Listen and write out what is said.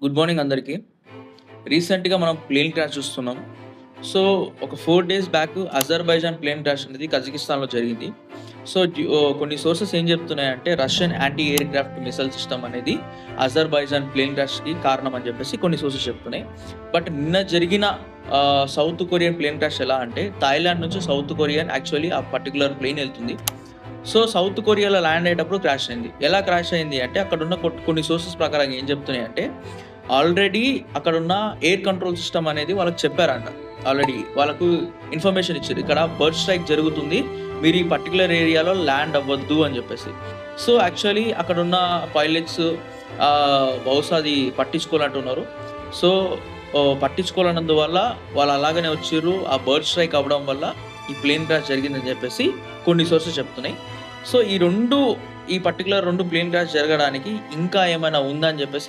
Good morning అందరికీ. రీసెంట్‌గా మనం ప్లేన్ క్రాష్ చూస్తున్నాం. సో, ఒక 4 days back Azerbaijan plane crash అనేది కజకిస్తాన్‌లో జరిగింది. సో, కొన్ని సోర్సెస్ ఏం చెప్తున్నాయంటే Russian anti aircraft missile system అనేది అజర్‌బైజాన్ ప్లేన్ క్రాష్‌కి కారణం అని చెప్పేసి కొన్ని సోర్సెస్ చెప్తున్నాయి. బట్ నిన్న జరిగిన సౌత్ కొరియన్ ప్లేన్ క్రాష్ ఎలా అంటే థాయిలాండ్ నుంచి సౌత్ కొరియాన్ యాక్చువల్లీ ఆ పర్టిక్యులర్ ప్లేన్ ఎళ్తుంది. సో, సౌత్ కొరియాలో ల్యాండ్ అయ్యేటప్పుడు క్రాష్ అయింది. ఎలా క్రాష్ అయింది అంటే అక్కడున్న కొన్ని సోర్సెస్ ప్రకారం ఏం చెప్తున్నాయంటే ఆల్రెడీ అక్కడున్న ఎయిర్ కంట్రోల్ సిస్టమ్ అనేది వాళ్ళకి చెప్పారంట. ఆల్రెడీ వాళ్ళకు ఇన్ఫర్మేషన్ ఇచ్చారు. ఇక్కడ బర్డ్ స్ట్రైక్ జరుగుతుంది. మీరు ఈ పర్టిక్యులర్ ఏరియాలో ల్యాండ్ అవ్వద్దు అని చెప్పేసి. సో, యాక్చువల్లీ అక్కడున్న పైలట్స్ బహుశా అది పట్టించుకోనంటున్నారు. సో, పట్టించుకోలేనందువల్ల వాళ్ళు అలాగనే వచ్చిర్రు. ఆ బర్డ్ స్ట్రైక్ అవ్వడం వల్ల ఈ ప్లేన్ క్రాష్ జరిగిందని చెప్పేసి కొన్ని సోర్సెస్ చెప్తున్నాయి. సో, ఈ పర్టిక్యులర్ 2 ప్లేన్ క్రాష్ జరగడానికి ఇంకా ఏమైనా ఉందా అని చెప్పేసి